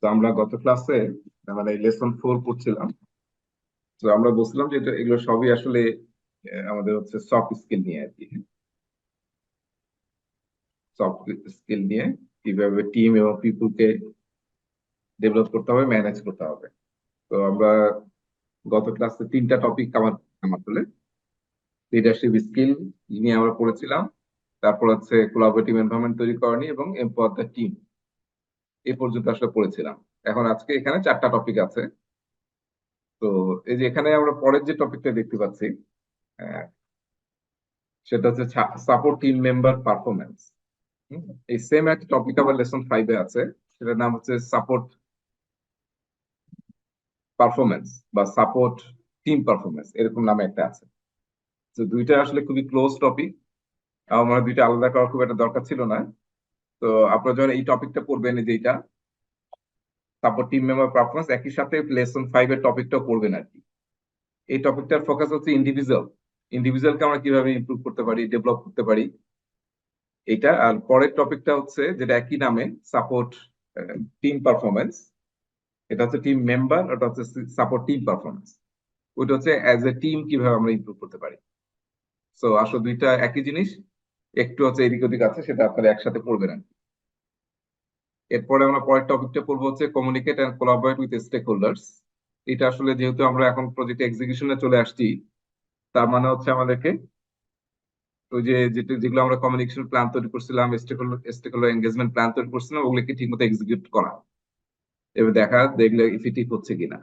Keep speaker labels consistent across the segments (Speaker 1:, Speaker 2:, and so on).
Speaker 1: তো আমরা গত ক্লাসে মানে লেসন 4 পড়ছিলাম। তো আমরা বলছিলাম যে এগুলো সবই আসলে আমাদের হচ্ছে সফট স্কিল নিয়ে আর কি। সফট স্কিল নিয়ে কিভাবে টিম এবং পিপুলকে ডেভেলপ করতে হবে, ম্যানেজ করতে হবে। তো আমরা গত ক্লাসে 3টা টপিক আমার আমার হলে লিডারশিপ স্কিল নিয়ে আমরা পড়েছিলাম। তারপর হচ্ছে কোলাবোরেটিভ এনভায়রনমেন্ট তৈরি করা নিয়ে এবং এম্পাওয়ার দ্য টিম, এই পর্যন্ত আসলে পড়েছিলাম। এখন আজকে এখানে 4টা টপিক আছে। তো এই যে এখানে আমরা পরের যে টপিকটা দেখতে পাচ্ছি, আহ, সেটা হচ্ছে সাপোর্ট টিম মেম্বার পারফরমেন্স। এই সেম একটা টপিক আবার লেসন 5-এ আছে, সেটার নাম হচ্ছে সাপোর্ট পারফরমেন্স বা সাপোর্ট টিম পারফরমেন্স, এরকম নামে একটা আছে। তো দুইটা আসলে খুবই ক্লোজ টপিক, আমার দুইটা আলাদা করার খুব একটা দরকার ছিল না। তো আপনারা যখন এই টপিকটা পড়বেন, এই যে এটা সাপোর্ট টিম মেম্বার পারফরমেন্স, একই সাথে লেসন 5-এর টপিকটাও পড়বেন আর কি। এই টপিকটার ফোকাস হচ্ছে ইন্ডিভিজুয়ালকে আমরা কিভাবে ইমপ্রুভ করতে পারি, ডেভেলপ করতে পারি, এটা। আর পরের টপিকটা হচ্ছে যেটা একই নামে, সাপোর্ট টিম পারফরমেন্স। এটা হচ্ছে টিম মেম্বার, ওটা হচ্ছে সাপোর্ট টিম পারফরমেন্স। ওইটা হচ্ছে অ্যাজ এ টিম কিভাবে আমরা ইমপ্রুভ করতে পারি। সো আসলে দুইটা একই জিনিস, একটু হচ্ছে এদিক ওদিক আছে, সেটা আপনারা একসাথে পড়বেন আর কি। এরপরে আমরা পরের টপিকটা পড়বো হচ্ছে communicate and collaborate with stakeholders. এটা আসলে যেহেতু আমরা এখন প্রজেক্ট এক্সিকিউশনে চলে আসছি, তার মানে হচ্ছে আমাদেরকে ওই যে যেগুলো আমরা কমিউনিকেশন প্ল্যান তৈরি করছিলাম, স্টেক হোল্ডার এঙ্গেজমেন্ট প্ল্যান তৈরি করছিলাম, ওগুলোকে ঠিকমতো এক্সিকিউট করা, এবার দেখা দেখলে ইফেক্টিভ হচ্ছে কিনা।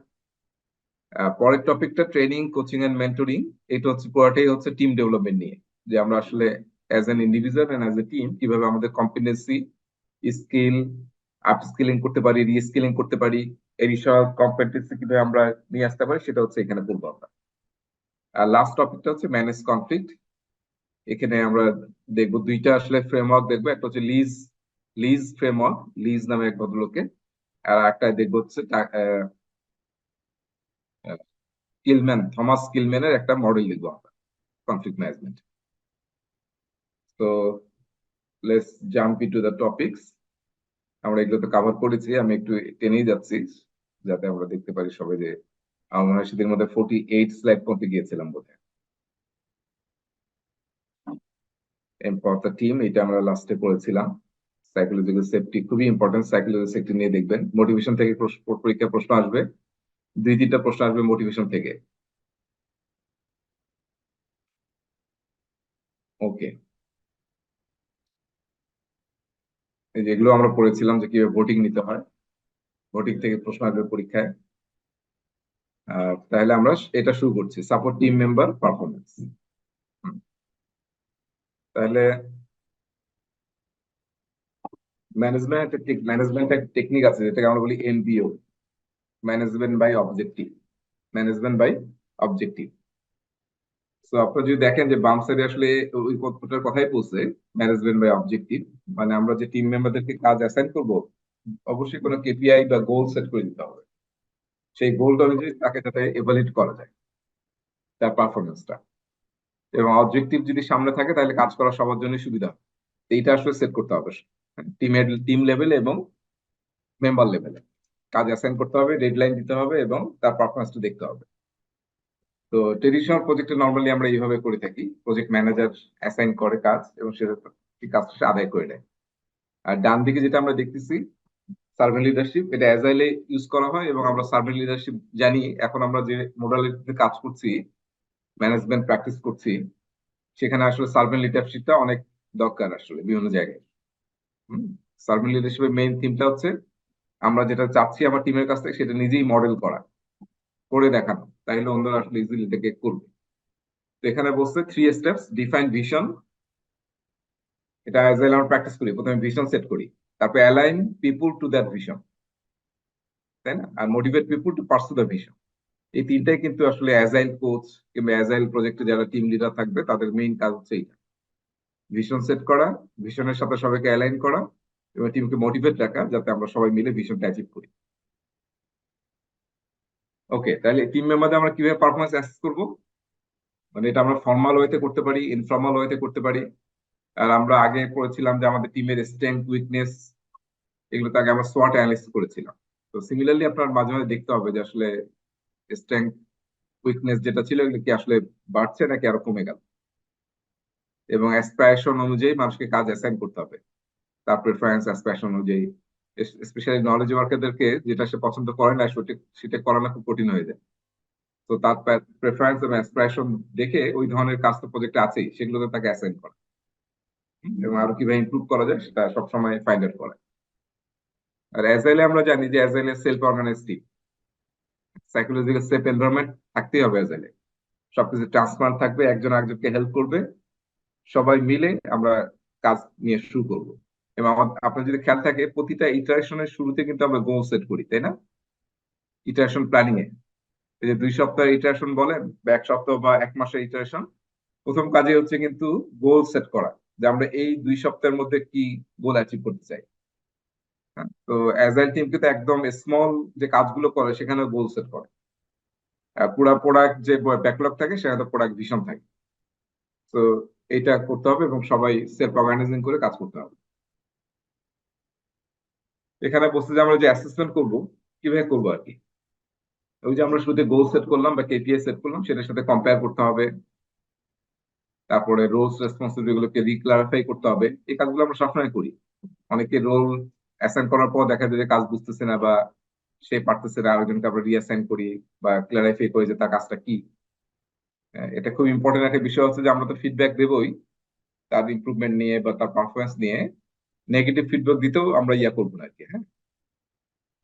Speaker 1: পরের টপিকটা ট্রেনিং, কোচিং এন্ড মেন্টরিং। এটা হচ্ছে পুরোটাই হচ্ছে টিম ডেভেলপমেন্ট নিয়ে, যে আমরা আসলে as an individual and as a team কিভাবে আমাদের কম্পিটেন্সি, স্কিল আপস্কিলিং করতে পারি, রিস্কিলিং করতে পারি, এই সব কম্পিটেন্সি কিভাবে আমরা নিয়ে আসতে পারি, সেটা হচ্ছে এখানে বলবো আমরা। আর লাস্ট টপিকটা হচ্ছে ম্যানেজ কনফ্লিক্ট। এখানে আমরা দেখবো দুইটা আসলে ফ্রেমওয়ার্ক দেখবো, একটা হচ্ছে লিজ লিজ ফ্রেমওয়ার্ক, লিজ নামে এক ভদ্রলোকের। আর একটা দেখবো হচ্ছে থমাস কিলম্যানের একটা মডেল দেখবো আমরা কনফ্লিক্ট ম্যানেজমেন্ট। তো let's jump into the topics. আমরা এগুলো তো কভার করেছি, আমি একটু টেনেই যাচ্ছি যাতে আমরা দেখতে পারি সবাই যে আমার মনে হয় সেদিন মধ্যে 48 স্লাইড করতে গিয়েছিলাম বোধহয়। এম্পাওয়ার দ্য টিম, এটা আমরা লাস্টে করেছিলাম। সাইকোলজিক্যাল সেফটি খুবই ইম্পর্টেন্ট, সাইকোলজিক্যাল সেফটি নিয়ে দেখবেন। মোটিভেশন থেকে পরীক্ষা প্রশ্ন আসবে, 2-3টা প্রশ্ন আসবে মোটিভেশন থেকে। ওকে, এই যেগুলো আমরা পড়েছিলাম যে কিভাবে ভোটিং নিতে হয়, ভোটিং থেকে প্রশ্ন আসবে পরীক্ষায়। তাহলে আমরা এটা শুরু করছি, সাপোর্ট টিম মেম্বার পারফরমেন্স। তাহলে ম্যানেজমেন্ট একটা টেকনিক আছে যেটাকে আমরা বলি MBO, management by objective. Management by objective. তো আপনারা যদি দেখেন যে বাম সাইডে আসলে ওই কথাটার কথাই বলছে, ম্যানেজমেন্ট বাই অবজেক্টিভ। মানে আমরা যে টিম মেম্বারদেরকে কাজ অ্যাসাইন করব, অবশ্যই কোনো কেপিআই বা গোল সেট করে দিতে হবে। সেই গোলটা অনুযায়ী তাকে যাতে এভালুয়েট করা যায় তার পারফরমেন্সটা, এবং অবজেক্টিভ যদি সামনে থাকে তাহলে কাজ করা সবার জন্য সুবিধা হবে। এইটা আসলে সেট করতে হবে টিম লেভেলে এবং মেম্বার লেভেলে। কাজ অ্যাসাইন করতে হবে, ডেডলাইন দিতে হবে এবং তার পারফরমেন্সটা দেখতে হবে। তো ট্রেডিশনাল প্রজেক্টে নর্মালি আমরা এইভাবে করে থাকি, প্রজেক্ট ম্যানেজার অ্যাসাইন করে কাজ এবং সেটা সেই কাজটা সে আদায় করে নেয়। আর ডান দিকে যেটা আমরা দেখতেছি সার্ভেন্ট লিডারশিপ, এটা অ্যাজাইলে ইউজ করা হয় এবং আমরা সার্ভেন্ট লিডারশিপ জানি। এখন আমরা যে মোডালিটিতে কাজ করছি, ম্যানেজমেন্ট প্র্যাকটিস করছি, সেখানে আসলে সার্ভেন্ট লিডারশিপটা অনেক দরকার আসলে বিভিন্ন জায়গায়। সার্ভেন্ট লিডারশিপের মেইন থিমটা হচ্ছে আমরা যেটা চাচ্ছি আমার টিমের কাছ থেকে, সেটা নিজেই মডেল করা, করে দেখানো, তাইলে অন্যরা আসলে ইজিলি এটাকে করবে। তো এখানে বলছে 3 স্টেপস: ডিফাইন ভিশন, এটা অ্যাজাইল আমরা প্র্যাকটিস করি, প্রথমে ভিশন সেট করি, তারপর align people to that vision, তাই না, আর motivate people to pursue the vision. এই তিনটাই কিন্তু আসলে অ্যাজাইল কোচ কিংবা অ্যাজাইল প্রজেক্টে যারা টিম লিডার থাকবে তাদের মেইন কাজ হচ্ছে এইটা, ভিশন সেট করা, ভিশনের সাথে সবাইকে অ্যালাইন করা এবং টিমকে মোটিভেট রাখা যাতে আমরা সবাই মিলে ভিশনটা অ্যাচিভ করি। ওকে, তাহলে টিম মেম্বারদের আমরা কিভাবে পারফরমেন্স অ্যাসেস করব? মানে এটা আমরা ফর্মাল ওয়েতে করতে পারি, ইনফর্মাল ওয়েতে করতে পারি। আর আমরা আগে পড়েছিলাম যে আমাদের টিমের স্ট্রেংথ, উইকনেস, এগুলো তো আগে আমরা সোয়াট অ্যানালাইসিস করেছিলাম। তো সিমিলারলি আপনার মাঝে মাঝে দেখতে হবে যে আসলে স্ট্রেংথ উইকনেস যেটা ছিল এগুলো কি আসলে বাড়ছে নাকি আরো কমে গেল, এবং অ্যাসপিরেশন অনুযায়ী মানুষকে কাজ অ্যাসাইন করতে হবে, তার প্রেফারেন্স অ্যাসপিরেশন অনুযায়ী। স্পেশালি নলেজ ওয়ার্কারদেরকে যেটা সে পছন্দ করে না সেটা সেটা করানো খুব কঠিন হয়ে যায়। তো তার প্রেফারেন্স এবং অ্যাসপিরেশন দেখে ওই ধরনের কাজ তো প্রজেক্টে আছেই, সেগুলোতে তাকে অ্যাসাইন করা, এবং আরো কিভাবে ইমপ্রুভ করা যায় সেটা সবসময় ফাইন্ড আউট করা। আর অ্যাজাইলে আমরা জানি যে অ্যাজাইলে self organize team, psychological safe environment থাকতেই হবে অ্যাজাইলে। সবকিছু ট্রান্সপারেন্ট থাকবে, একজন আরেকজনকে হেল্প করবে, সবাই মিলে আমরা কাজ নিয়ে শুরু করব। এবং আপনার যদি খেয়াল থাকে প্রতিটা ইটারেশনের শুরুতে কিন্তু আমরা গোল সেট করি, তাই না? ইটারেশন প্ল্যানিং এ এই যে 2 সপ্তাহের ইটারেশন বলেন বা 1 সপ্তাহ বা 1 মাসের ইটারেশন, প্রথম কাজে হচ্ছে কিন্তু গোল সেট করা, যে আমরা এই 2 সপ্তাহের মধ্যে কি গোল অ্যাচিভ করতে চাই। হ্যাঁ, তো অ্যাজাইল টিম কিন্তু একদম স্মল যে কাজগুলো করে সেখানে গোল সেট করে। পুরা প্রোডাক্ট যে ব্যাকলগ থাকে সেখানে প্রোডাক্ট ভিশন থাকে। তো এটা করতে হবে এবং সবাই সেলফ অর্গানাইজিং করে কাজ করতে হবে। এখানে বলছে যে আমরা যে অ্যাসেসমেন্ট করব কিভাবে করবো আর কি, ওই যে আমরা শুরুতে গোল সেট করলাম বা কেপিআই সেট করলাম সেটার সাথে কম্পেয়ার করতে হবে, তারপরে রোলস রেসপন্সিবিলিটি গুলোকে রিক্লারিফাই করতে হবে। এই কাজগুলো আমরা সবসময় করি। অনেকে রোল অ্যাসাইন করার পর দেখা যায় যে কাজ বুঝতেছে না বা সে পারতেছে না, আরেকজনকে আমরা রিঅ্যাসাইন করি বা ক্লারিফাই করি যে তার কাজটা কি। এটা খুব ইম্পর্টেন্ট একটা বিষয় হচ্ছে যে আমরা তো ফিডব্যাক দেবই তার ইমপ্রুভমেন্ট নিয়ে বা তার পারফরমেন্স নিয়ে, নেগেটিভ ফিডব্যাক দিতেও আমরা করবো না আর কি। হ্যাঁ,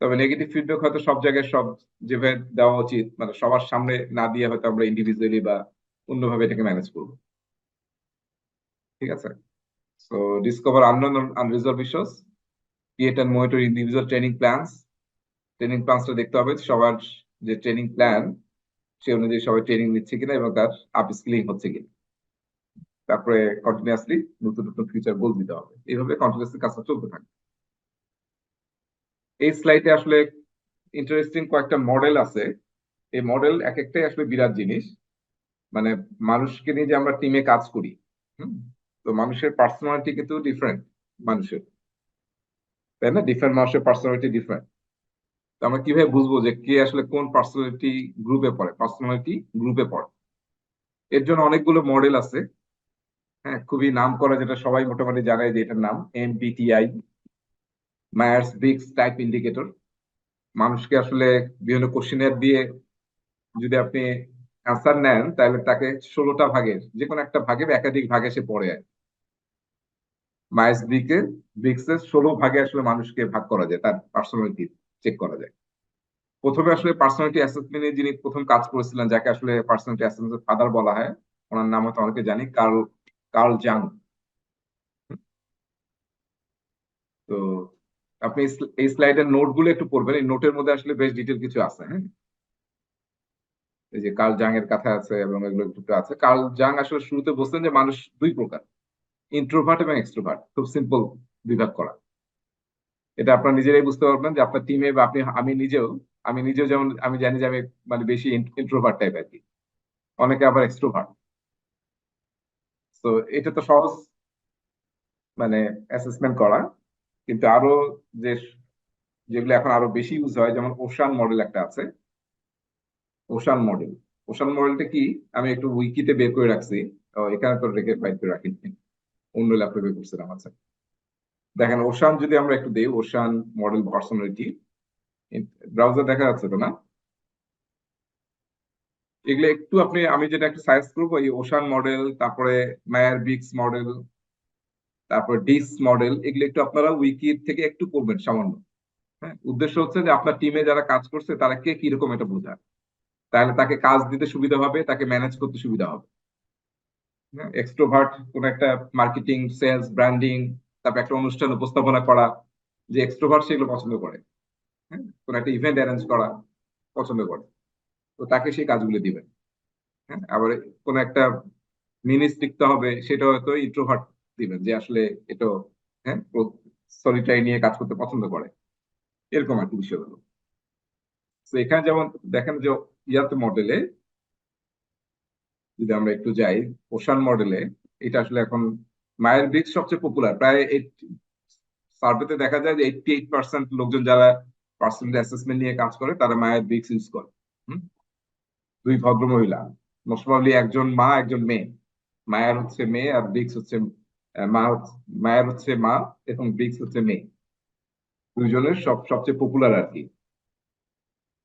Speaker 1: তবে নেগেটিভ ফিডব্যাক হয়তো সব জায়গায় সব যেভাবে দেওয়া উচিত, মানে সবার সামনে না দিয়ে হয়তো আমরা ইন্ডিভিজুয়ালি বা অন্যভাবে এটাকে ম্যানেজ করবো। ঠিক আছে? So discover unknown unresolved issues, create and monitor individual training plans. Training প্ল্যানসটা দেখতে হবে সবার, যে ট্রেনিং প্ল্যান সে অনুযায়ী সবাই ট্রেনিং নিচ্ছে কিনা এবং তার আপ স্কিলিং হচ্ছে কিনা। তারপরে কন্টিনিউয়াসলি নতুন নতুন ফিচার গোল দিতে হবে, এইভাবে কন্টিনিউয়াসলি কাজটা চলতে থাকে। এই স্লাইডে আসলে ইন্টারেস্টিং কয়েকটা মডেল আছে। এই মডেল এক একটাই আসলে বিরাট জিনিস। মানে মানুষকে নিয়ে যে আমরা টিমে কাজ করি, হুম, তো মানুষের পার্সোনালিটি কিন্তু ডিফারেন্ট মানুষের, তাই না? ডিফারেন্ট মানুষের পার্সোনালিটি ডিফারেন্ট। তো আমরা কিভাবে বুঝবো যে কে আসলে কোন পার্সোনালিটি গ্রুপে পড়ে? এর জন্য অনেকগুলো মডেল আছে। হ্যাঁ, খুবই নাম করা যেটা সবাই মোটামুটি জানে যে এটার নাম MBTI, Myers Briggs type indicator. মানুষকে আসলে বিভিন্ন কোশ্চেনের দিয়ে যদি আপনি অ্যান্সার নেন তাহলে তাকে 16টা ভাগের যে কোনো একটা ভাগে বা একাধিক ভাগে সে পড়ে। মাইস ব্রিক্সের 16 ভাগে আসলে মানুষকে ভাগ করা যায়, তার পার্সোনালিটি চেক করা যায়। প্রথমে আসলে পার্সোনালিটি অ্যাসেসমেন্টে যিনি প্রথম কাজ করেছিলেন, যাকে আসলে পার্সোনালিটি অ্যাসেসমেন্টের ফাদার বলা হয়, ওনার নাম হয়তো অনেকে জানি, কার্ল কার্ল জাং। তো আপনি এই স্লাইডের নোট গুলো একটু পড়বেন, এই নোটের মধ্যে আসলে বেশ ডিটেল কিছু আছে। হ্যাঁ, এই যে কার্ল জাং এর কথা আছে এবং এগুলো একটু আছে। কার্ল জাং আসলে শুরুতে বলছেন যে মানুষ 2 প্রকার, ইন্ট্রোভার্ট এবং এক্সট্রোভার্ট। খুব সিম্পল বিভাগ করা। এটা আপনার নিজেরাই বুঝতে পারবেন যে আপনার টিমে বা আপনি, আমি নিজেও যেমন আমি জানি যে আমি মানে বেশি ইন্ট্রোভার্ট টাইপ আর কি, অনেকে আবার এক্সট্রোভার্ট। তো এটা তো সহজ মানে অ্যাসেসমেন্ট করা। কিন্তু আরো যে যেগুলো এখন আরো বেশি ইউজ হয়, যেমন ওশান মডেল একটা আছে। ওশান মডেল, ওশান মডেলটা কি আমি একটু উইকিতে বের করে রাখছি। এখানে তো রেখে বাইর করে রাখিনি, অন্য ল্যাপটপে করছিলাম। আচ্ছা, দেখেন ওশান যদি আমরা একটু দিই, ওশান মডেল পার্সোনালিটি, ব্রাউজার দেখা যাচ্ছে তো না? এগুলো একটু আপনি, আমি যেটা একটু সাজেস্ট করবো, এই ওশান মডেল, তারপরে মায়ার বিক্স মডেল, তারপর ডিস মডেল, এগুলো একটু আপনারা উইকি থেকে একটু পড়বেন সামান্য। হ্যাঁ, উদ্দেশ্য হচ্ছে যে আপনার টিমে যারা কাজ করছে তারা কে কিরকম এটা বোঝা, তাহলে তাকে কাজ দিতে সুবিধা হবে, তাকে ম্যানেজ করতে সুবিধা হবে। হ্যাঁ, এক্সট্রোভার্ট কোন একটা মার্কেটিং, সেলস, ব্র্যান্ডিং, তারপর একটা অনুষ্ঠান উপস্থাপনা করা, যে এক্সট্রোভার্ট সেগুলো পছন্দ করে। হ্যাঁ, কোন একটা ইভেন্ট অ্যারেঞ্জ করা পছন্দ করে, তো তাকে সেই কাজগুলো দিবেন। হ্যাঁ, আবার কোন একটা মিনিস লিখতে হবে, সেটা হয়তো ইন্ট্রোভার্ট দিবেন, যে আসলে এটা, হ্যাঁ, সলিটারি নিয়ে কাজ করতে পছন্দ করে, এরকম আর কি বিষয়গুলো। তো এখানে যেমন দেখেন যে ইয়াতে মডেলে যদি আমরা একটু যাই, ওশান মডেলে, এটা আসলে এখন মায়ের ব্রিক্স সবচেয়ে পপুলার। প্রায় সার্ভেতে দেখা যায় যে 88% লোকজন যারা পার্সোনাল অ্যাসেসমেন্ট নিয়ে কাজ করে, তারা মায়ের ব্রিক্স ইউজ করে। হুম? দুই ভদ্র মহিলা, মোস্ট প্রবাবলি একজন মা একজন মেয়ে। মায়ের হচ্ছে মেয়ে আর ব্রিক্স হচ্ছে মায়ের হচ্ছে মা এবং ব্রিক্স হচ্ছে মেয়ে। দুইজনের সবচেয়ে পপুলার আর কি।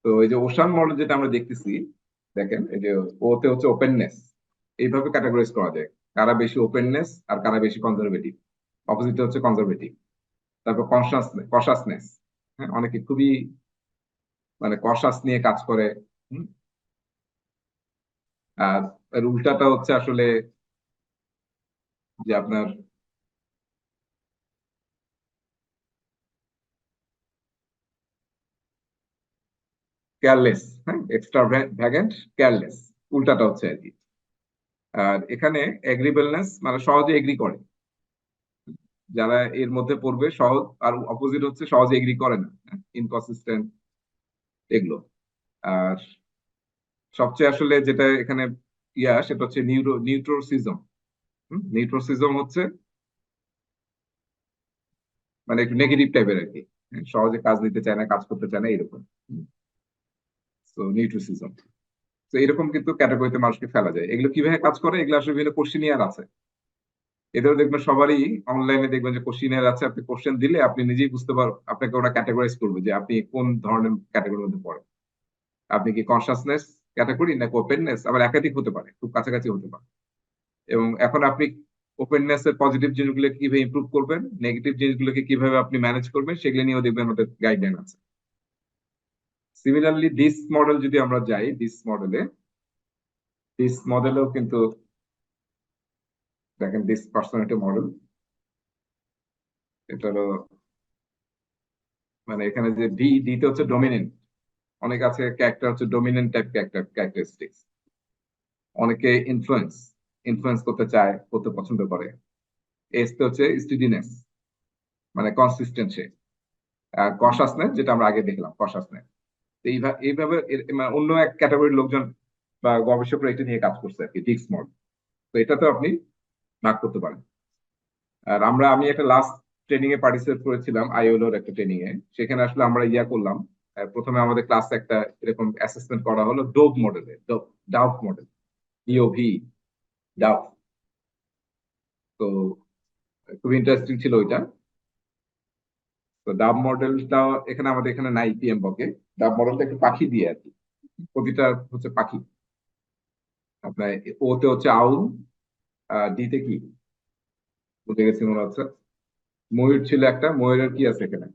Speaker 1: তো এই যে ওশান মডেল যেটা আমরা দেখতেছি, দেখেন এই যে ওতে হচ্ছে ওপেননেস, এইভাবে ক্যাটাগরাইজ করা যায় কারা বেশি ওপেননেস আর কারা বেশি কনজারভেটিভ। অপোজিট হচ্ছে কনজারভেটিভ। তারপর কনসাসনেস, হ্যাঁ, অনেকে খুবই মানে কনসাস নিয়ে কাজ করে। হুম? আর এর উল্টাটা হচ্ছে আসলে যে আপনার কেয়ারলেস, হ্যাঁ, এক্সট্রা ভ্যাগেন্ট, কেয়ারলেস, উল্টাটা হচ্ছে আর কি। আর এখানে এগ্রিবেলনেস মানে সহজে এগ্রি করে, যারা এর মধ্যে পড়বে সহজ। আর অপোজিট হচ্ছে সহজে এগ্রি করে না, ইনকনসিস্টেন্ট এগুলো। আর সবচেয়ে আসলে যেটা এখানে সেটা হচ্ছে নিউট্রোসিজম। নিউট্রোসিজম হচ্ছে মানে একটু নেগেটিভ টাইপের আর কি। সহজে কাজ নিতে চায় না, কাজ করতে চায় না, এরকম। তো নিউট্রোসিজম, তো এরকম কিন্তু ক্যাটাগরিতে মানুষকে ফেলা যায়। এগুলো কিভাবে কাজ করে, এগুলো আসলে বিভিন্ন কোশ্চিনিয়ার আছে। এদেরও দেখবেন সবারই অনলাইনে দেখবেন যে কোশ্চিনিয়ার আছে, আপনি কোশ্চেন দিলে আপনি নিজেই বুঝতে পারবেন, আপনাকে ওরা ক্যাটাগরাইজ করবে যে আপনি কোন ধরনের ক্যাটাগরির মধ্যে পড়েন। আপনি কি কনসাসনেস ক্যাটাগরি নাকি ওপেননেস, আবার একাধিক হতে পারে, খুব কাছাকাছি হতে পারে। এবং এখন আপনি ওপেননেস এর পজিটিভ জিনিসগুলোকে কিভাবে ইমপ্রুভ করবেন, নেগেটিভ জিনিসগুলোকে কিভাবে আপনি ম্যানেজ করবেন, সেগুলো নিয়েও দেখবেন আমাদের গাইডলাইন আছে। সিমিলারলি ডিস মডেল যদি আমরা যাই, ডিস মডেলেও কিন্তু দেখেন ডিস পার্সোনালিটি মডেল। এটা হলো মানে এখানে যে ডি তে হচ্ছে ডোমিনেন্ট, অনেক আছে ক্যারেক্টার হচ্ছে ডোমিনেন্ট টাইপ ক্যারেক্টারিস্টিক্স। অনেকে ইনফ্লুয়েন্স করতে চায়, করতে পছন্দ করে। এস তে হচ্ছে স্টিডিনেস, মানে কনসিস্টেন্ট সে। আর কশাসনেস যেটা আমরা আগে দেখলাম, কশাসনেস। এইভাবে মানে অন্য এক ক্যাটাগরির লোকজন বা গবেষকরা এটা নিয়ে কাজ করছে আর কি, ডিক্স মডেল। তো এটা তো আপনি ভাগ করতে পারেন। আর আমি একটা লাস্ট ট্রেনিং এ পার্টিসিপেট করেছিলাম, আইওলোর একটা ট্রেনিং এ। সেখানে আসলে আমরা করলাম, প্রথমে আমাদের ক্লাসে একটা এরকম অ্যাসেসমেন্ট করা হলো ডোভ মডেলে, ডাভ মডেল, ডিওভি, ডাভ। তো খুব ইন্টারেস্টিং ছিল ওইটা। তো ডাব মডেলটা এখানে আমাদের এখানে নাই পিএম বকে। ডাব মডেলটা একটু পাখি দিয়ে আর কি, প্রতিটা হচ্ছে পাখি। আপনার ওতে হচ্ছে আউল, ডিতে কি বুঝে গেছি মনে হচ্ছে, ময়ূর ছিল একটা। ময়ূরের কি আছে এখানে,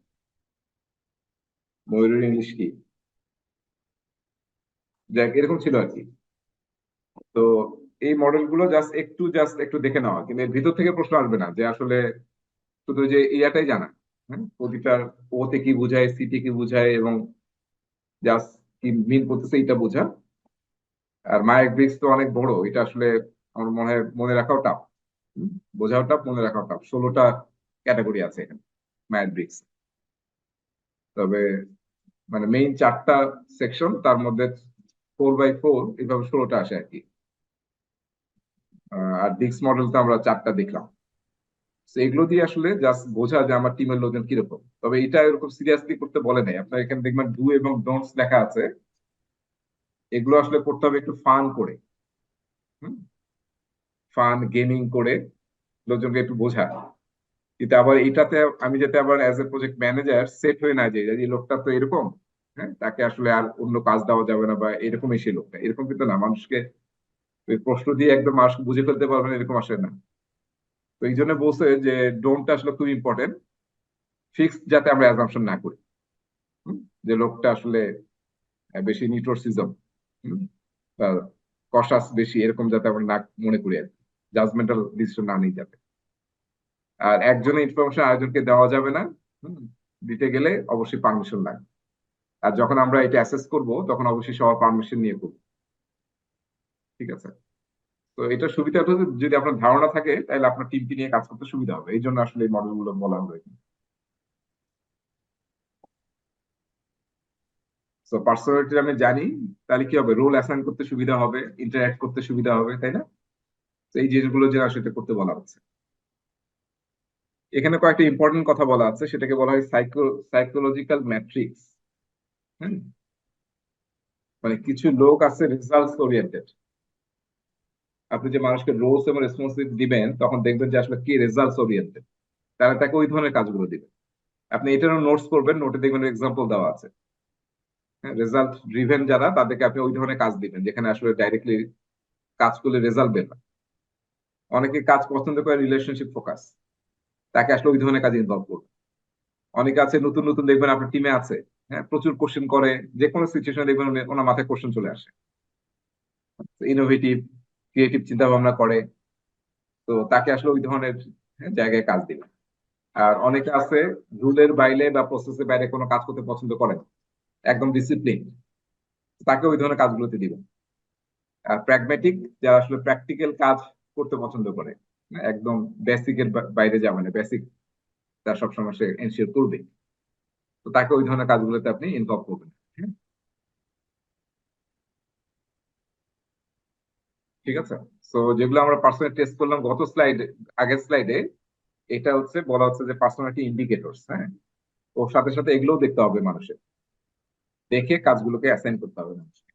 Speaker 1: ময়ূরের ইংলিশ কি, যাক এরকম ছিল আর কি। তো এই মডেলগুলো জাস্ট একটু দেখে নেওয়া, কিন্তু এর ভিতর থেকে প্রশ্ন আসবে না যে আসলে শুধু যে ইয়াটাই জানা। হ্যাঁ, প্রতিটা ওতে কি বোঝায়, সিতে কি বোঝায়, এবং জাস্ট কি মিন করতেছে এটা বোঝা। আর মায়ের ব্রিক্স তো অনেক বড়, এটা আসলে আমার মনে হয় মনে রাখাও টাফ। বোঝাও টাফ, মনে রাখাও টাফ। 16টা ক্যাটাগরি আছে এখানে মায়ের ব্রিক্স। তবে মানে মেইন 4টা সেকশন, তার মধ্যে 4x4 এইভাবে 16টা আসে আর কি। আর ডিক্স মডেল তো আমরা 4টা দেখলাম। তো এগুলো দিয়ে আসলে জাস্ট বোঝা যে আমার টিমের লোকজন কিরকম। তবে এটা এরকম সিরিয়াসলি করতে বলে নাই। আপনার এখানে দেখবেন ডু এবং ডোন্টস লেখা আছে, এগুলো আসলে করতে হবে একটু ফান করে। ফান গেমিং করে লোকজনকে একটু বোঝা। কিন্তু আবার এটাতে আমি যাতে আবার as a project manager set হয়ে না যাই যে এই লোকটা তো এরকম, হ্যাঁ, তাকে আসলে আর অন্য কাজ দেওয়া যাবে না, বা এরকমই সে লোকটা, এরকম কিন্তু না। মানুষকে ওই প্রশ্ন দিয়ে একদম মানুষকে বুঝে ফেলতে পারবেন এরকম আসে না। তো এই জন্য বলছে যে ডোনটা আসলে খুব ইম্পর্টেন্ট, ফিক্স যাতে আমরা অ্যাজাম্পশন না করি। হুম? যে লোকটা আসলে বেশি নিউট্রোসিজম, কশাস বেশি, এরকম যাতে আমরা না মনে করি আর কি, জাজমেন্টাল ডিসিশন না নিই যাতে। আর একজনের ইনফরমেশন আরেকজনকে দেওয়া যাবে না। হুম? দিতে গেলে অবশ্যই পারমিশন লাগবে। আর যখন আমরা এটা অ্যাসেস করব তখন অবশ্যই সবার পারমিশন নিয়ে করবো। ঠিক আছে? তো এটা সুবিধাটা হচ্ছে যদি আপনার ধারণা থাকে তাহলে আপনার টিমকে নিয়ে কাজ করতে সুবিধা হবে, এই জন্য আসলে এই মডেলগুলো বলা হলো এখানে। তো পার্সোনালিটি আমি জানি, তাহলে কি হবে, রোল অ্যাসাইন করতে সুবিধা হবে, ইন্টারঅ্যাক্ট করতে সুবিধা হবে, তাই না? তো এই জিনিসগুলো যে আসলে করতে বলা হচ্ছে। এখানে কয়েকটা ইম্পর্টেন্ট কথা বলা আছে, সেটাকে বলা হয় সাইকোলজিক্যাল ম্যাট্রিক্স। হ্যাঁ, মানে কিছু লোক আছে রেজাল্টস ওরিয়েন্টেড। আপনি যে মানুষকে রোলস এবং রেসপন্সিবিলিটি দিবেন তখন দেখবেন যে আসলে কি রেজাল্টস ওরিয়েন্টেড, তারা তাকে ওই ধরনের কাজগুলো দিবে। আপনি এটারও নোটস করবেন, নোটে দেখবেন এক্সাম্পল দেওয়া আছে। হ্যাঁ, রেজাল্ট ড্রিভেন যারা তাদেরকে আপনি ওই ধরনের কাজ দিবেন যেখানে আসলে ডাইরেক্টলি কাজ করলে রেজাল্ট বের হয়। অনেকে কাজ পছন্দ করে রিলেশনশিপ ফোকাস, তাকে আসলে ওই ধরনের কাজে ইনভলভ করবে। অনেকে আছে নতুন নতুন দেখবেন আপনার টিমে আছে, হ্যাঁ, প্রচুর কোশ্চেন করে, যে কোনো সিচুয়েশনে দেখবেন ওনার মাথায় কোশ্চেন চলে আসে, ইনোভেটিভ ক্রিয়েটিভ চিন্তা ভাবনা করে। তো তাকে আসলে ওই ধরনের, হ্যাঁ, জায়গায় কাজ দিবে। আর অনেকে আছে রুলের বাইরে বা প্রসেসের বাইরে কোনো কাজ করতে পছন্দ করে না, একদম ডিসিপ্লিন, তাকে ওই ধরনের কাজগুলোতে দিবেন। আর প্র্যাগম্যাটিক, যারা আসলে প্র্যাকটিক্যাল কাজ করতে পছন্দ করে, একদম বেসিকের বাইরে যাবে না, বেসিক তার সবসময় সে এনশিওর করবে, তো তাকে ওই ধরনের কাজগুলোতে আপনি ইনভলভ করবেন। হ্যাঁ, ঠিক আছে। তো যেগুলো আমরা পার্সোনাল টেস্ট করলাম গত স্লাইডে, আগের স্লাইডে, এটা হচ্ছে বলা হচ্ছে যে পার্সোনালিটি ইন্ডিকেটরস। হ্যাঁ, ওর সাথে সাথে এগুলোও দেখতে হবে মানুষের, দেখে কাজগুলোকে অ্যাসাইন করতে হবে মানুষকে।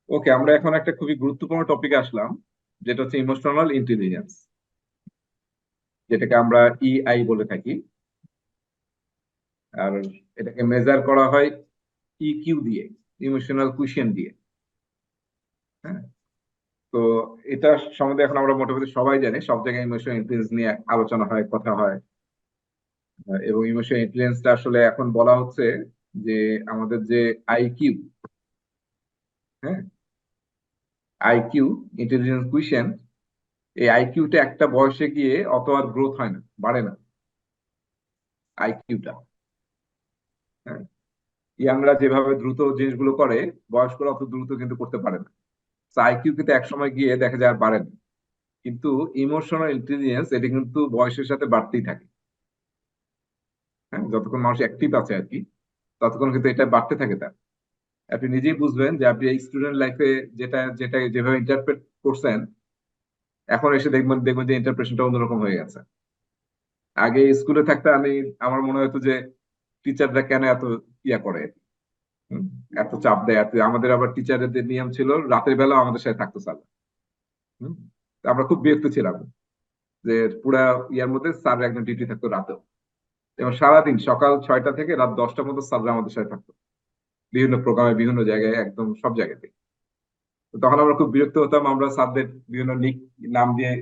Speaker 1: ওকে, আমরা এখন একটা খুবই গুরুত্বপূর্ণ টপিকে আসলাম, যেটা হচ্ছে ইমোশনাল ইন্টেলিজেন্স, যেটাকে আমরা ইআই বলে থাকি। আর এটাকে মেজার করা হয় ইকিউ দিয়ে, ইমোশনাল কুইশেন্ট দিয়ে। হ্যাঁ, তো এটা সম্বন্ধে এখন আমরা মোটামুটি সবাই জানি, সব জায়গায় ইমোশনাল ইন্টেলিজেন্স নিয়ে আলোচনা হয়, কথা হয়। এবং ইমোশনাল ইন্টেলিজেন্সটা আসলে এখন বলা হচ্ছে যে আমাদের যে আইকিউ, হ্যাঁ, আইকিউ, ইন্টেলিজেন্স কুইশেন্ট, এই আইকিউটা একটা বয়সে গিয়ে অত আর গ্রোথ হয় না, বাড়ে না আইকিউটা। হ্যাঁ, ইয়াংরা যেভাবে দ্রুত জিনিসগুলো করে, বয়স্করা অত দ্রুত কিন্তু করতে পারে না। আইকিউ কিন্তু এক সময় গিয়ে দেখা যায় আর বাড়ে না। কিন্তু ইমোশনাল ইন্টেলিজেন্স এটা কিন্তু বয়সের সাথে বাড়তেই থাকে। হ্যাঁ, যতক্ষণ মানুষ অ্যাক্টিভ আছে আর কি, ততক্ষণ কিন্তু এটা বাড়তে থাকে তার। আপনি নিজেই বুঝবেন যে আপনি এই স্টুডেন্ট লাইফে যেটা যেটা যেভাবে ইন্টারপ্রেট করছেন, এখন এসে দেখবেন দেখবেন যে ইন্টারপ্রেশনটা অন্যরকম হয়ে গেছে। আগে স্কুলে থাকতে আমার মনে হতো যে টিচাররা কেন এত ইয়া করে, হুম, এত চাপ দেয় এত। আমাদের আবার টিচারদের নিয়ম ছিল রাতের বেলা আমাদের সাথে থাকতো স্যার। হুম, তো আমরা খুব বিরক্ত ছিলাম যে পুরা ইয়ার মধ্যে স্যার একজন ডিউটি থাকতো রাতেও, এবং সারাদিন সকাল 6টা থেকে রাত 10টা পর্যন্ত স্যাররা আমাদের সাথে থাকতো, বিভিন্ন প্রোগ্রামে বিভিন্ন জায়গায়, একদম সব জায়গাতে। তো তখন আমরা খুব বিরক্ত হতাম, আমরা স্যারদের বিভিন্ন নিক নাম দিয়ে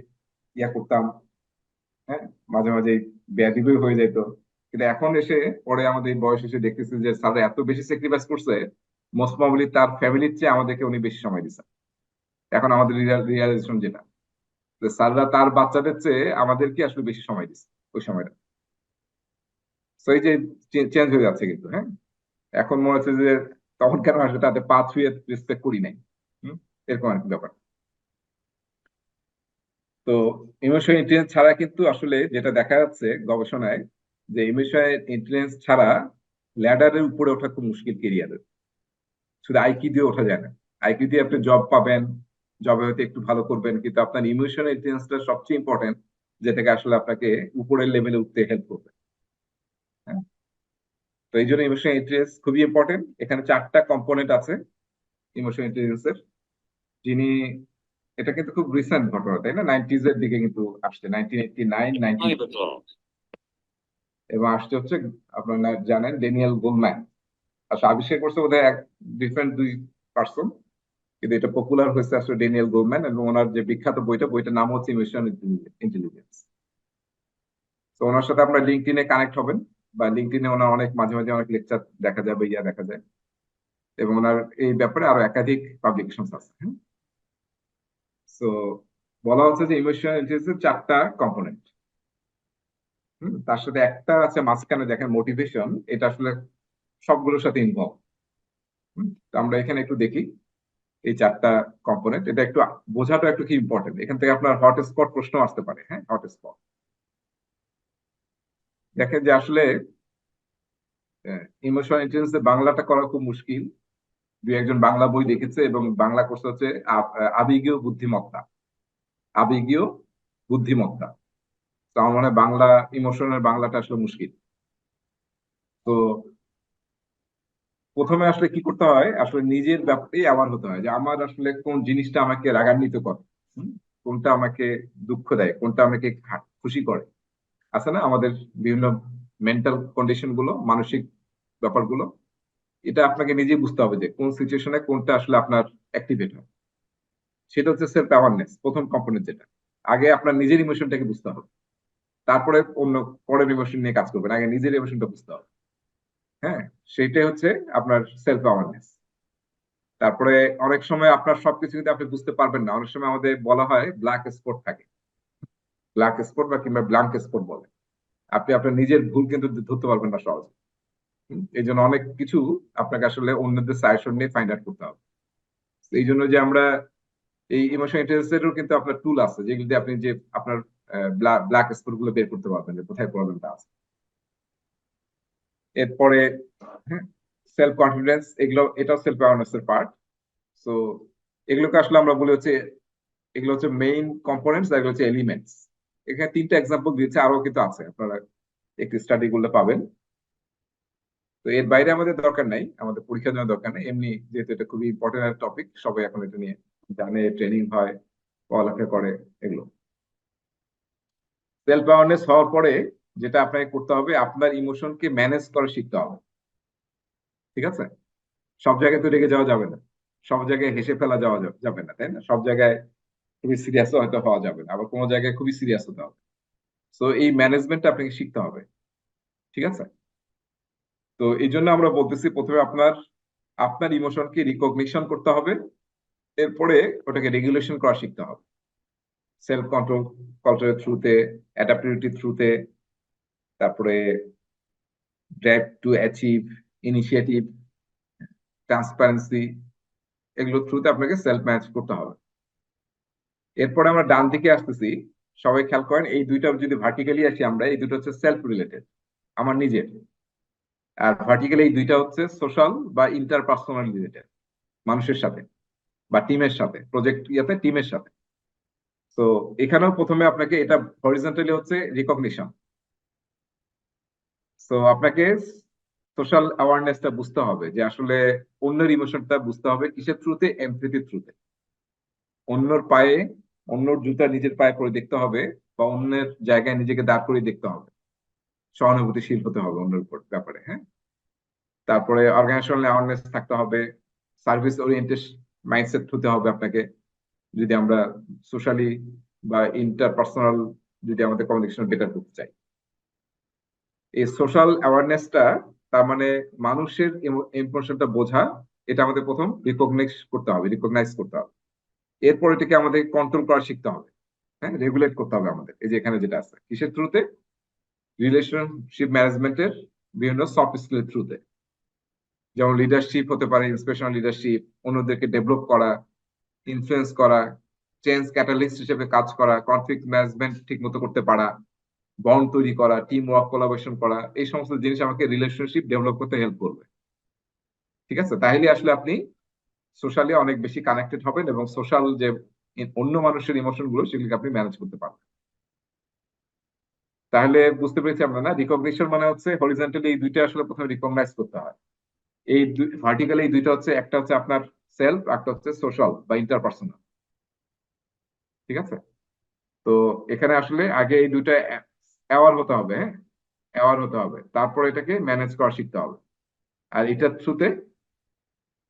Speaker 1: ইয়া করতাম। হ্যাঁ, মাঝে মাঝে বেয়াদবি হয়ে যেত। কিন্তু এখন এসে পরে আমাদের এই বয়স এসে দেখতেছি যে স্যাররা এত বেশি স্যাক্রিফাইস করছে, মোস্ট প্রবাবলি তার ফ্যামিলির চেয়ে আমাদেরকে উনি বেশি সময় দিচ্ছে। এখন আমাদের রিয়ালাইজেশন যেটা, যে স্যাররা তার বাচ্চাদের চেয়ে আমাদেরকে আসলে বেশি সময় দিচ্ছে ওই সময়টা। তো এই যে চেঞ্জ হয়ে যাচ্ছে কিন্তু। হ্যাঁ, এখন মনে হচ্ছে যে তখন কেন আসলে তাদের পা ছুঁয়ে রেসপেক্ট করি নাই। হুম, এরকম একটা ব্যাপার। তো ইমোশনাল ইন্টেলিজেন্স ছাড়া কিন্তু আসলে যেটা দেখা যাচ্ছে গবেষণায়, যে ইমোশনাল ইন্টেলিজেন্স ছাড়া ল্যাডারের উপরে ওঠা খুব মুশকিল কেরিয়ারের। শুধু আইকিউ দিয়ে ওঠা যায় না। আইকিউ দিয়ে আপনি জব পাবেন, জবে হয়তো একটু ভালো করবেন, কিন্তু আপনার ইমোশনাল ইন্টেলিজেন্সটা সবচেয়ে ইম্পর্টেন্ট, যেটাকে আসলে আপনাকে উপরের লেভেলে উঠতে হেল্প করবে। হ্যাঁ, তো এই জন্য ইমোশনাল ইন্টেলিজেন্স খুবই ইম্পর্টেন্ট। এখানে 4টা কম্পোনেন্ট আছে ইমোশনাল ইন্টেলিজেন্সের, যিনি, এটা কিন্তু খুব রিসেন্ট ঘটনা তাই না, 90s এর দিকে কিন্তু আসছে, 1989 19, এবং আসছে হচ্ছে আপনারা জানেন ড্যানিয়েল গোলম্যান। আসলে আবিষ্কার করছে বোধহয় এক ডিফারেন্ট দুই পার্সন, কিন্তু এটা পপুলার হয়েছে আসলে ড্যানিয়েল গোলম্যান, এবং ওনার যে বিখ্যাত বইটার নাম হচ্ছে ইমোশনাল ইন্টেলিজেন্স। তো ওনার সাথে আপনার লিঙ্কডইনে কানেক্ট হবেন, বা লিঙ্কডইনে ওনার অনেক মাঝে মাঝে অনেক লেকচার দেখা যায় বা ইয়া দেখা যায়, এবং ওনার এই ব্যাপারে আরো একাধিক পাবলিকেশন আছে। তো বলা হচ্ছে যে ইমোশনাল ইন্টেলিজেন্সের 4টা কম্পোনেন্ট। তার সাথে একটা আছে মাঝখানে দেখেন মোটিভেশন, এটা আসলে সবগুলোর সাথে ইনভলভ। তো আমরা এখানে একটু দেখি এই 4টা কম্পোনেন্ট, এটা একটু বোঝাটা একটু কি ইম্পর্টেন্ট। এখান থেকে আপনার হটস্পট প্রশ্ন আসতে পারে। হ্যাঁ, হটস্পট দেখেন যে আসলে ইমোশনাল ইন্টেলিজেন্স বাংলাটা করা খুব মুশকিল। দুই একজন বাংলা বই দেখেছে, এবং বাংলা কোর্স হচ্ছে আবেগীয় বুদ্ধিমত্তা, আবেগীয় বুদ্ধিমত্তা। তো আমার মনে হয় বাংলা ইমোশনের বাংলাটা আসলে মুশকিল। তো প্রথমে আসলে কি করতে হয়, আসলে নিজের ব্যাপারেই আমার হতে হয় যে আমার আসলে কোন জিনিসটা আমাকে রাগান্বিত করে, হুম? কোনটা আমাকে দুঃখ দেয়, কোনটা আমাকে খুশি করে। আছে না আমাদের বিভিন্ন মেন্টাল কন্ডিশন গুলো, মানসিক ব্যাপারগুলো। এটা আপনাকে নিজেই বুঝতে হবে যে কোন সিচুয়েশনে কোনটা আসলে আপনার অ্যাক্টিভেট হয়। সেটা হচ্ছে সেলফ অ্যাওয়ারনেস, প্রথম কম্পোনেন্ট যেটা। আগে আপনার নিজের ইমোশনটাকে বুঝতে হবে, তারপরে অন্য পরের ইমোশন নিয়ে কাজ করবেন, আগে নিজের ইমোশনটা বুঝতে হবে। হ্যাঁ, সেইটাই হচ্ছে আপনার সেলফ অ্যাওয়ারনেস। তারপরে অনেক সময় আপনার সবকিছু কিন্তু আপনি বুঝতে পারবেন না, অনেক সময় আমাদের বলা হয় ব্ল্যাক স্পট থাকে, ব্ল্যাক স্পট বা কিংবা ব্ল্যাঙ্ক স্পট বলে। আপনি আপনার নিজের ভুল কিন্তু ধরতে পারবেন না সহজে। এই জন্য অনেক কিছু আপনাকে আসলে অন্যদের সাজেশন নিয়ে ফাইন্ড আউট করতে হবে। এই জন্য যে আমরা এই ইমোশনাল ইন্টেলিজেন্সেরও কিন্তু আপনার টুল আছে, যেগুলো দিয়ে আপনি যে আপনার ব্ল্যাক স্পট গুলো বের করতে পারবেন যে কোথায় প্রবলেমটা আছে। এরপরে হ্যাঁ, সেলফ কনফিডেন্স, এগুলো এটাও সেলফ অ্যাওয়ারনেস এর পার্ট। সো এগুলোকে আসলে আমরা বলি হচ্ছে, এগুলো হচ্ছে মেইন কম্পোনেন্টস, আর এগুলো হচ্ছে এলিমেন্টস। এখানে তিনটা এক্সাম্পল দিয়েছে, আরো কিন্তু আছে, আপনারা একটু স্টাডি করলে পাবেন। তো এর বাইরে আমাদের দরকার নাই, আমাদের পরীক্ষার জন্য দরকার নেই, এমনি যেহেতু এটা খুবই ইম্পর্টেন্ট টপিক, সবাই এখন এটা নিয়ে জানে, ট্রেনিং হয়, পড়ালেখা করে, এগুলো। সেলফ অ্যাওয়ারনেস হওয়ার পরে যেটা আপনাকে করতে হবে, আপনার ইমোশনকে ম্যানেজ করা শিখতে হবে। ঠিক আছে? সব জায়গায় তো রেগে যাওয়া যাবে না, সব জায়গায় হেসে ফেলা যাবে না, তাই না? সব জায়গায় খুবই সিরিয়াসও হয়তো হওয়া যাবে না, আবার কোনো জায়গায় খুবই সিরিয়াস হতে হবে। তো এই ম্যানেজমেন্টটা আপনাকে শিখতে হবে। ঠিক আছে? তো এই জন্য আমরা বলতেছি প্রথমে আপনার আপনার ইমোশনকে রিকগনিশন করতে হবে, এরপরে ওটাকে রেগুলেশন করা শিখতে হবে। সেলফ কন্ট্রোল কন্ট্রোলের থ্রুতে, অ্যাডাপ্টিভিটির থ্রুতে, তারপরে drive to achieve, initiative, transparency, এগুলোর থ্রুতে আপনাকে সেলফ ম্যানেজ করতে হবে। এরপরে আমরা ডান দিকে আসতেছি, সবাই খেয়াল করেন, এই দুইটা যদি ভার্টিক্যালি আসি আমরা, এই দুটো হচ্ছে সেলফ রিলেটেড, আমার নিজের। আর ভার্টিক্যালি এই দুইটা হচ্ছে সোশ্যাল বা ইন্টারপার্সোনাল রিলেটেড, মানুষের সাথে বা টিমের সাথে, প্রজেক্ট ইয়াতে টিমের সাথে। তো এখানেও প্রথমে আপনাকে এটা হরিজন্টালি হচ্ছে রিকগনিশন। তো আপনাকে সোশ্যাল অ্যাওয়ারনেসটা বুঝতে হবে যে আসলে অন্যের ইমোশনটা বুঝতে হবে কিসের থ্রুতে, এমপ্যাথির থ্রুতে। অন্যর পায়ে, অন্যর জুতা নিজের পায়ে পরে দেখতে হবে, বা অন্যের জায়গায় নিজেকে দাঁড় করিয়ে দেখতে হবে, সহানুভূতিশীল হতে হবে অন্যের উপর ব্যাপারে। হ্যাঁ, তারপরে অর্গানাইজেশনাল অ্যাওয়ারনেস থাকতে হবে, সার্ভিস ওরিয়েন্টেড মাইন্ডসেট হতে হবে আপনাকে, যদি আমরা সোশ্যালি বা ইন্টারপার্সোনাল, যদি আমাদের কমিউনিকেশন বেটার করতে চাই। এই সোশ্যাল অ্যাওয়ারনেসটা, তার মানে মানুষের ইমোশনটা বোঝা, এটা আমাদের প্রথম রিকগনাইজ করতে হবে। এরপর এটাকে আমাদের কন্ট্রোল করা শিখতে হবে। হ্যাঁ, রেগুলেট করতে হবে আমাদের, এই যে এখানে যেটা আছে কিসের থ্রুতে, রিলেশনশিপ ম্যানেজমেন্টের বিভিন্ন সফট স্কিলের থ্রুতে। যেমন লিডারশিপ হতে পারে, ইন্সপিরেশনাল লিডারশিপ, অন্যদেরকে ডেভেলপ করা, ইনফ্লুয়েন্স করা, চেঞ্জ ক্যাটালিস্ট হিসেবে কাজ করা, কনফ্লিক্ট ম্যানেজমেন্ট ঠিক মতো করতে পারা, বন্ড তৈরি করা, টিম ওয়ার্ক কোলাবোরেশন করা, এই সমস্ত জিনিস আমাকে রিলেশনশিপ ডেভেলপ করতে হেল্প করবে। ঠিক আছে? তাহলে আসলে আপনি সোশ্যালি অনেক বেশি কানেক্টেড হবেন, এবং সোশ্যাল যে অন্য মানুষের ইমোশন গুলো, সেগুলোকে আপনি ম্যানেজ করতে পারবেন। তাহলে বুঝতে পেরেছি আমরা, না? রিকগনিশন মানে হচ্ছে হরিজন্টালি এই দুইটা আসলে প্রথমে রিকগনাইজ করতে হয়। এই ভার্টিক্যালি এই দুইটা হচ্ছে, একটা হচ্ছে আপনার সেলফ, একটা হচ্ছে সোশ্যাল বা ইন্টারপার্সোনাল। ঠিক আছে? তো এখানে আসলে আগে এই দুইটা অ্যাওয়ার হতে হবে, হ্যাঁ, অ্যাওয়ার হতে হবে, তারপর এটাকে ম্যানেজ করা শিখতে হবে। আর এটার থ্রুতে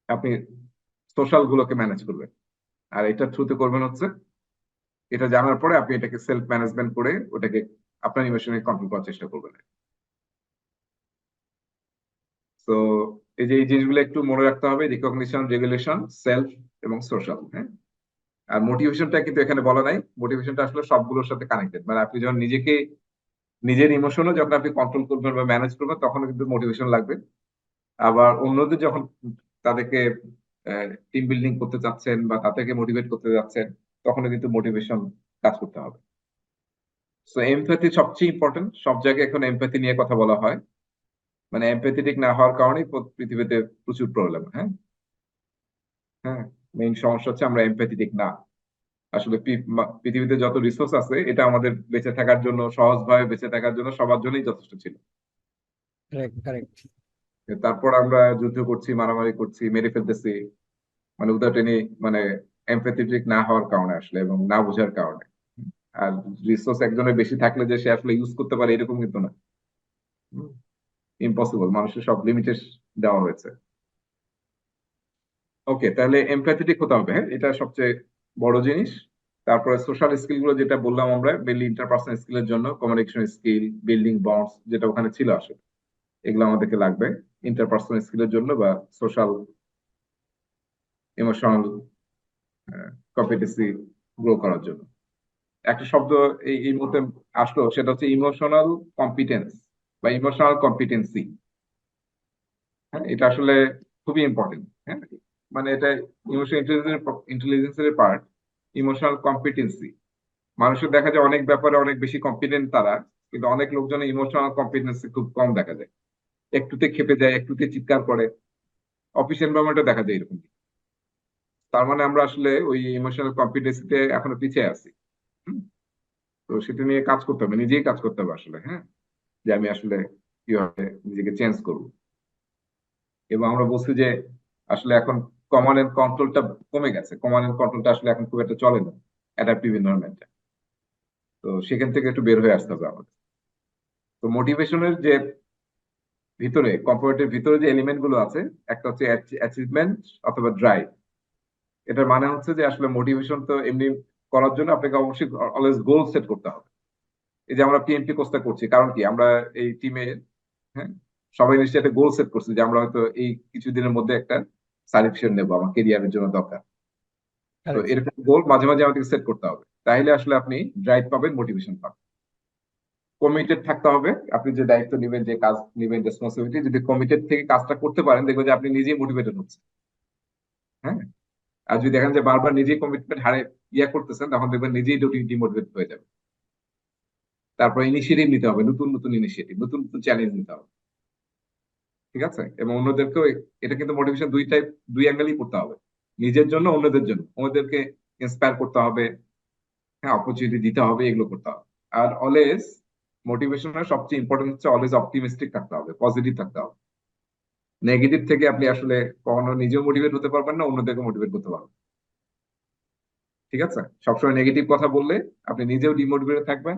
Speaker 1: আপনি সোশ্যাল গুলোকে ম্যানেজ করবেন, আর এটার থ্রুতে করবেন হচ্ছে, এটা জানার পরে আপনি এটাকে সেলফ ম্যানেজমেন্ট করে ওটাকে আপনার ইমোশনে কন্ট্রোল করার চেষ্টা করবেন। তো এই যে এই জিনিসগুলো একটু মনে রাখতে হবে, রিকগনিশন, রেগুলেশন, সেলফ এবং সোশ্যাল। হ্যাঁ, আর মোটিভেশনটা কিন্তু এখানে বলা নাই, মোটিভেশনটা আসলে সবগুলোর সাথে কানেক্টেড। মানে আপনি যখন নিজেকে, নিজের ইমোশনও যখন আপনি কন্ট্রোল করবেন বা ম্যানেজ করবেন, তখন কিন্তু মোটিভেশন লাগবে। আবার অন্যদের যখন তাদেরকে টিম বিল্ডিং করতে চাচ্ছেন বা তাদেরকে মোটিভেট করতে যাচ্ছেন, তখন কিন্তু মোটিভেশন কাজ করতে হবে। সো এমপ্যাথি সবচেয়ে ইম্পর্টেন্ট, সব জায়গায় এখন এমপ্যাথি নিয়ে কথা বলা হয়। মানে এমপ্যাথেটিক না হওয়ার কারণেই পৃথিবীতে প্রচুর প্রবলেম। হ্যাঁ, হ্যাঁ, মেইন সমস্যা হচ্ছে আমরা এমপ্যাথেটিক না। আসলে পৃথিবীতে যত রিসোর্স আছে, এটা আমাদের বেঁচে থাকার জন্য, সহজভাবে বেঁচে থাকার জন্য সবার জন্যই যথেষ্ট ছিল।
Speaker 2: Correct correct.
Speaker 1: তারপর আমরা যুদ্ধ করছি, মারামারি করছি, মেরে ফেলতেছি, মানে উইদাউট এনি, মানে এমপ্যাথেটিক না হওয়ার কারণে আসলে, এবং না বোঝার কারণে। আর রিসোর্স একজনের বেশি থাকলে যে সে আসলে ইউজ করতে পারে এরকম কিন্তু না। ইম্পসিবল, মানুষের সব লিমিটেড দেওয়া হয়েছে। ওকে, তাহলে এমপ্যাথেটিক হতে হবে, হ্যাঁ, এটা সবচেয়ে বড় জিনিস। তারপরে সোশ্যাল স্কিল গুলো যেটা বললাম আমরা, মেনলি ইন্টারপার্সোনাল স্কিলের জন্য কমিউনিকেশন স্কিল, বিল্ডিং বন্ডস, যেটা ওখানে ছিল আসলে, এগুলো আমাদেরকে লাগবে ইন্টারপার্সোনাল স্কিলের জন্য, বা সোশ্যাল, ইমোশনাল কম্পিটেন্সি গ্রো করার জন্য। একটা শব্দ এই মুহূর্তে আসলো, সেটা হচ্ছে ইমোশনাল কম্পিটেন্স বা ইমোশনাল কম্পিটেন্সি। হ্যাঁ, এটা আসলে খুবই ইম্পর্টেন্ট। হ্যাঁ, মানে এটা ইমোশনাল ইন্টেলিজেন্সের পার্ট, ইমোশনাল কম্পিটেন্সি। মানুষের দেখা যায় অনেক ব্যাপারে অনেক বেশি কম্পিটেন্ট তারা, কিন্তু অনেক লোকজনের ইমোশনাল কম্পিটেন্সি খুব কম দেখা যায়। একটুতে ক্ষেপে যায়, একটুতে চিৎকার করে। অফিস এনভায়রনমেন্টে দেখা যায় এরকম। তার মানে আমরা আসলে ওই ইমোশনাল কম্পিটেন্সিতে এখনো পিছিয়ে আছি। হুম? তো সেটা নিয়ে কাজ করতে হবে, নিজেই কাজ করতে হবে আসলে। হ্যাঁ, যে আমি আসলে কিভাবে নিজেকে চেঞ্জ করবো। এবং আমরা বলছি যে আসলে এখন কমান্ড এন্ড কন্ট্রোলটা কমে গেছে, কমান্ড এন্ড কন্ট্রোলটা আসলে এখন খুব একটা চলে না অ্যাডাপটিভ এনভায়রনমেন্টে। তো সেখান থেকে একটু বের হয়ে আসতে হবে আমাদের। তো মোটিভেশনের যে ভিতরে, কম্পোনেন্টের ভিতরে যে এলিমেন্ট গুলো আছে, একটা হচ্ছে অ্যাচিভমেন্ট অথবা ড্রাইভ। এটার মানে হচ্ছে যে আসলে মোটিভেশন তো এমনি করার জন্য আপনাকে অবশ্যই অলওয়েজ গোল সেট করতে হবে। এই যে আমরা পিএমপি কোর্সটা করছি, কারণ কি আমরা এই টিমে, হ্যাঁ, সবাই নিশ্চয়ই একটা গোল সেট করছি যে আমরা হয়তো এই কিছুদিনের মধ্যে একটা সার্টিফিকেশন নেবো, আমার কেরিয়ারের জন্য দরকার। তো
Speaker 2: কারেক্ট।
Speaker 1: এরকম গোল মাঝে মাঝে আমাদেরকে সেট করতে হবে, তাহলে আসলে আপনি ড্রাইভ পাবেন, মোটিভেশন পাবেন। কমিটেড থাকতে হবে, আপনি যে দায়িত্ব নেবেন, যে কাজ নেবেন, রেসপন্সিবিলিটি, যদি কমিটেড থেকে কাজটা করতে পারেন, দেখবেন যে আপনি নিজেই মোটিভেটেড হচ্ছেন। হ্যাঁ, আর যদি দেখেন যে বারবার নিজেই কমিটমেন্ট হারে করতেছেন, তখন দেখবেন নিজেই ডিমোটিভেট হয়ে যাবে। তারপর ইনিশিয়েটিভ নিতে হবে, নতুন নতুন ইনিশিয়েটিভ, নতুন নতুন চ্যালেঞ্জ নিতে হবে। ঠিক আছে, এবং অন্যদেরকেও। এটা কিন্তু মোটিভেশন দুই টাইপ, দুই অ্যাঙ্গেলই করতে হবে, নিজের জন্য, অন্যদের জন্য। অন্যদেরকে ইন্সপায়ার করতে হবে, হ্যাঁ, অপরচুনিটি দিতে হবে, এগুলো করতে হবে। আর অলওয়েজ মোটিভেশনের সবচেয়ে ইম্পর্টেন্ট হচ্ছে অলওয়েজ অপটিমিস্টিক থাকতে হবে, পজিটিভ থাকতে হবে। নেগেটিভ থেকে আপনি আসলে কখনো নিজেও মোটিভেট হতে পারবেন না, অন্যদেরকে মোটিভেট করতে পারবেন। ঠিক আছে, সবসময় নেগেটিভ কথা বললে আপনি নিজেও ডিমোটিভেটেড থাকবেন।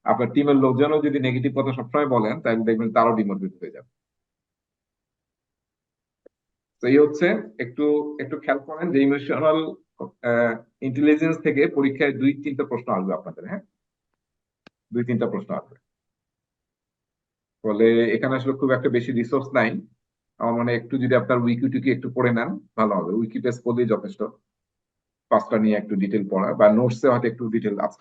Speaker 1: আপনার টিমের লোকজনও যদি নেগেটিভ কথা সবসময় বলেন, তাহলে দেখবেন তারও ডিমোটিভেট হয়ে যাবে। তো এই হচ্ছে, একটু একটু খেয়াল করেন যে ইমোশনাল ইন্টেলিজেন্স থেকে পরীক্ষায় 2-3টা প্রশ্ন আসবে আপনাদের। হ্যাঁ, 2-3টা প্রশ্ন আসবে। ফলে এখানে আসলে খুব একটা বেশি রিসোর্স নাই। আমার মনে হয় একটু যদি আপনার উইকি টুকি একটু পড়ে নেন, ভালো হবে। উইকি পেজ পড়লেই যথেষ্ট, পাঁচটা নিয়ে একটু ডিটেল পড়া, বা নোটসে হয়তো একটু ডিটেল আছে।